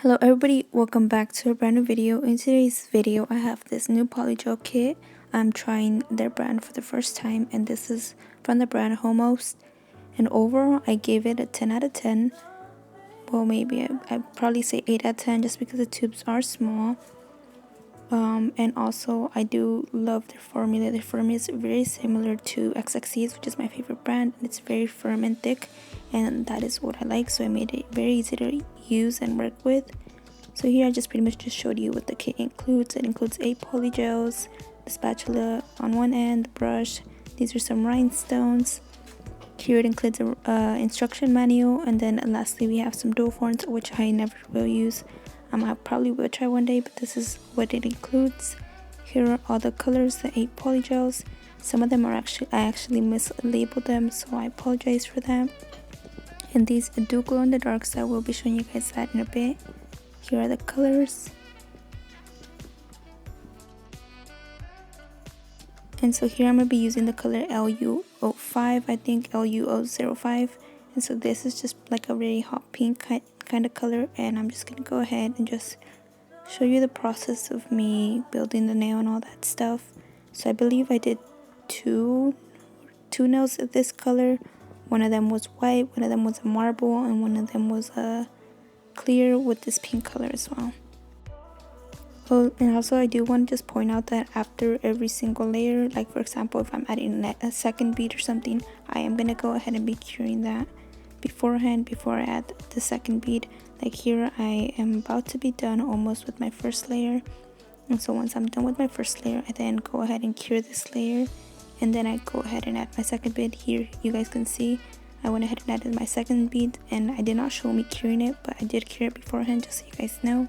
Hello everybody, welcome back to a brand new video. In today's video I have this new Polygel kit. I'm trying their brand for the first time and this is from the brand Homost, and overall I gave it a 10 out of 10. Well, maybe I'd probably say 8 out of 10 just because the tubes are small. And also I do love their formula. Their formula is very similar to 𝚤𝚤𝚎𝚎's, which is my favorite brand. It's very firm and thick, and that is what I like, so I made it very easy to use and work with. So here I just pretty much just showed you what the kit includes. It includes 8 polygels, the spatula on one end, the brush. These are some rhinestones. Here it includes an instruction manual, and then lastly we have some dough forms, which I never will use. I probably will try one day, but this is what it includes. Here are all the colors, the 8 polygels. Some of them are I actually mislabeled them, so I apologize for that. And these do glow in the dark, so I will be showing you guys that in a bit. Here are the colors. And so here I'm going to be using the color LU05, I think LU005. And so this is just like a very hot pink kind of color, and I'm just going to go ahead and just show you the process of me building the nail and all that stuff. So I believe I did two nails of this color. One of them was white, one of them was a marble, and one of them was a clear with this pink color as well. Oh, and also I do want to just point out that after every single layer, like for example if I'm adding a second bead or something, I am going to go ahead and be curing that beforehand before I add the second bead. Like here I am about to be done almost with my first layer, and so once I'm done with my first layer I then go ahead and cure this layer, and then I go ahead and add my second bead. Here you guys can see I went ahead and added my second bead, and I did not show me curing it, but I did cure it beforehand just so you guys know.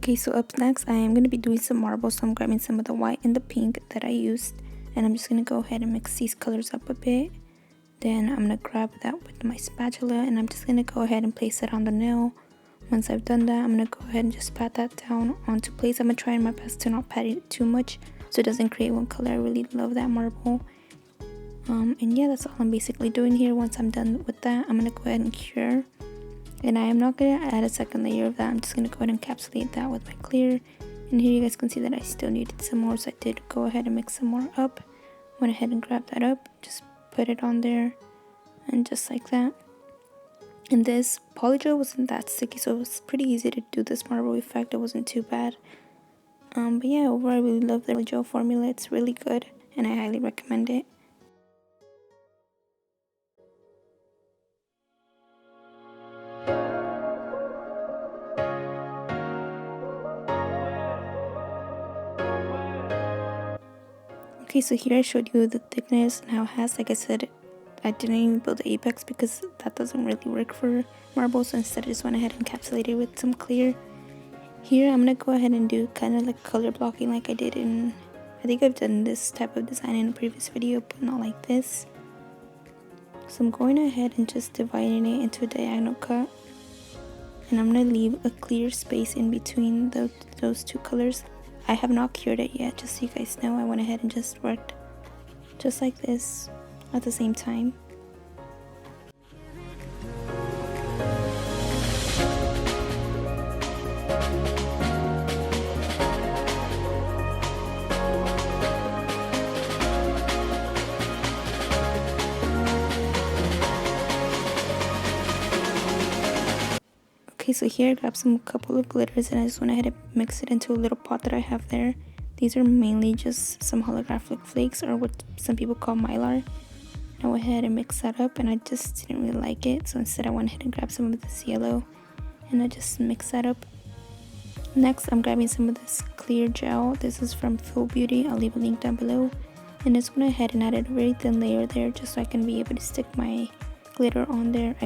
Okay, so up next I am going to be doing some marbles, so I'm grabbing some of the white and the pink that I used, and I'm just going to go ahead and mix these colors up a bit. Then I'm going to grab that with my spatula, and I'm just going to go ahead and place it on the nail. Once I've done that, I'm going to go ahead and just pat that down onto place. I'm going to try my best to not pat it too much so it doesn't create one color. I really love that marble. And yeah, that's all I'm basically doing here. Once I'm done with that, I'm going to go ahead and cure. And I am not going to add a second layer of that. I'm just going to go ahead and encapsulate that with my clear. And here you guys can see that I still needed some more, so I did go ahead and mix some more up. Went ahead and grabbed that up, just put it on there, and just like that. And this polygel wasn't that sticky, so it was pretty easy to do this marble effect. It wasn't too bad. But yeah, overall I really love the polygel formula. It's really good, and I highly recommend it. Okay, so here I showed you the thickness and how it has, like I said, I didn't even build the apex because that doesn't really work for marbles, so instead I just went ahead and encapsulated it with some clear. Here I'm gonna go ahead and do kind of like color blocking like I did in, I think I've done this type of design in a previous video, but not like this. So I'm going ahead and just dividing it into a diagonal cut, and I'm gonna leave a clear space in between those two colors. I have not cured it yet, just so you guys know. I went ahead and just worked just like this at the same time. Okay, so here I grabbed some couple of glitters and I just went ahead and mixed it into a little pot that I have there. These are mainly just some holographic flakes, or what some people call mylar. I went ahead and mixed that up, and I just didn't really like it, so instead I went ahead and grabbed some of this yellow and I just mixed that up. Next I'm grabbing some of this clear gel. This is from Full Beauty. I'll leave a link down below. And just went ahead and added a very thin layer there just so I can be able to stick my glitter on there.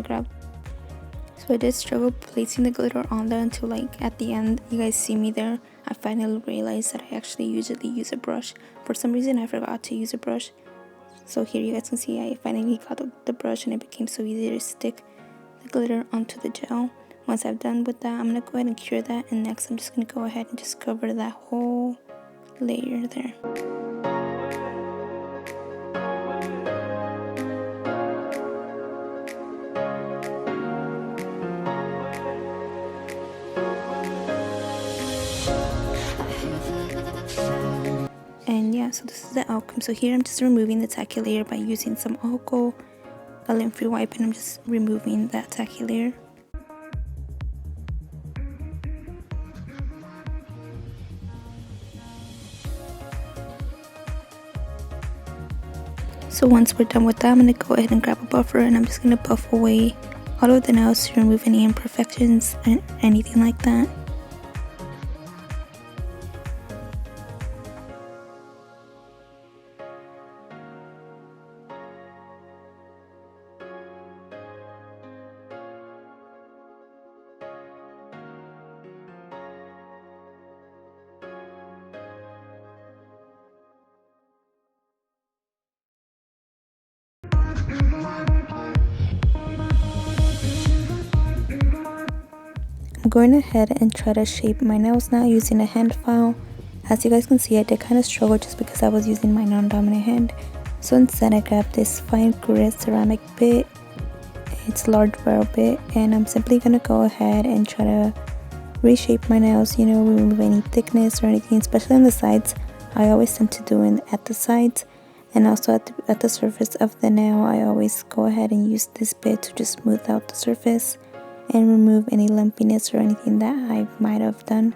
So I did struggle placing the glitter on there until like at the end. You guys see me there. I finally realized that I actually usually use a brush. For some reason I forgot to use a brush. So here you guys can see I finally got the brush, and it became so easy to stick the glitter onto the gel. Once I've done with that, I'm going to go ahead and cure that, and next I'm just going to go ahead and just cover that whole layer there. And yeah, so this is the outcome. So here I'm just removing the tacky layer by using some alcohol, a lint-free wipe, and I'm just removing that tacky layer. So once we're done with that, I'm going to go ahead and grab a buffer, and I'm just going to buff away all of the nails to remove any imperfections and anything like that. I'm going ahead and try to shape my nails now using a hand file. As you guys can see, I did kind of struggle just because I was using my non-dominant hand. So instead I grabbed this fine grit ceramic bit. It's large barrel bit, and I'm simply going to go ahead and try to reshape my nails, you know, remove any thickness or anything, especially on the sides. I always tend to do it at the sides, and also at the surface of the nail. I always go ahead and use this bit to just smooth out the surface and remove any lumpiness or anything that I might have done.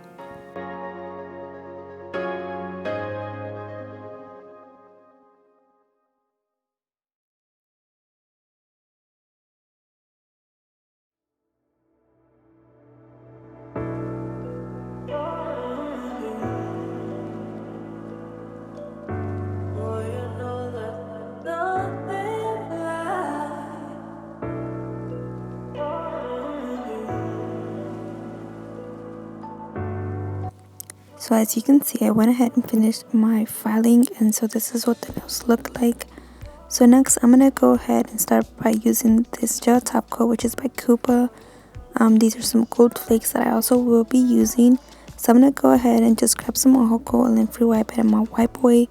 So as you can see, I went ahead and finished my filing, and so this is what the nails look like. So next I'm gonna go ahead and start by using this gel top coat, which is by Koopa. These are some gold flakes that I also will be using. So I'm gonna go ahead and just grab some alcohol and then free wipe it, and I'll wipe away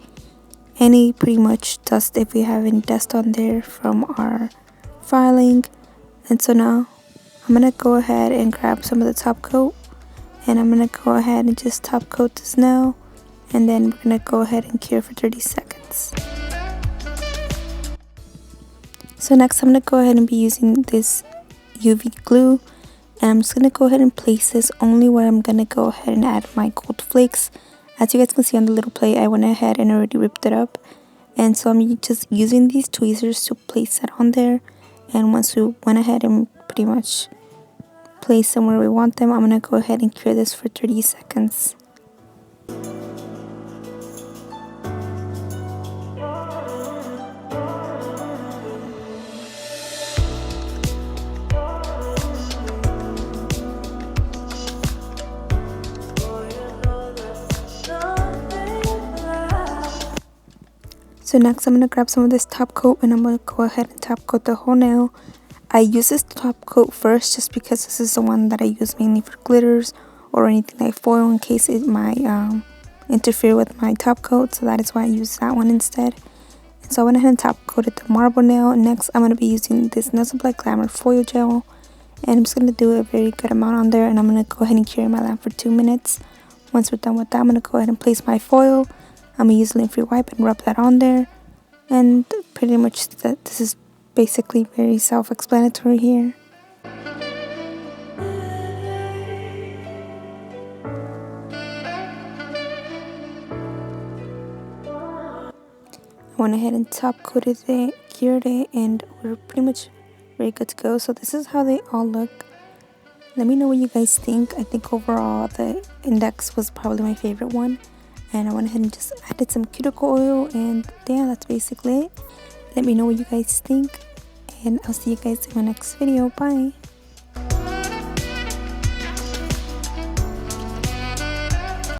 any pretty much dust if we have any dust on there from our filing. And so now I'm gonna go ahead and grab some of the top coat, and I'm gonna go ahead and just top coat this nail, and then we're gonna go ahead and cure for 30 seconds. So next I'm gonna go ahead and be using this UV glue, and I'm just gonna go ahead and place this only where I'm gonna go ahead and add my gold flakes. As you guys can see on the little plate, I went ahead and already ripped it up, and so I'm just using these tweezers to place it on there. And once we went ahead and pretty much place them where we want them, I'm gonna go ahead and cure this for 30 seconds. So next I'm going to grab some of this top coat, and I'm going to go ahead and top coat the whole nail. I use this top coat first just because this is the one that I use mainly for glitters or anything like foil in case it might interfere with my top coat. So that is why I use that one instead. And so I went ahead and top coated the marble nail. Next I'm going to be using this Nails of Black Glamour foil gel. And I'm just going to do a very good amount on there, and I'm going to go ahead and cure my lamp for 2 minutes. Once we're done with that, I'm going to go ahead and place my foil. I'm going to use lint free wipe and rub that on there. And pretty much this is basically very self-explanatory here. I went ahead and top coated it, cured it, and we're pretty much very good to go. So this is how they all look. Let me know what you guys think. I think overall the index was probably my favorite one. And I went ahead and just added some cuticle oil, and yeah, that's basically it. Let me know what you guys think, and I'll see you guys in my next video. Bye.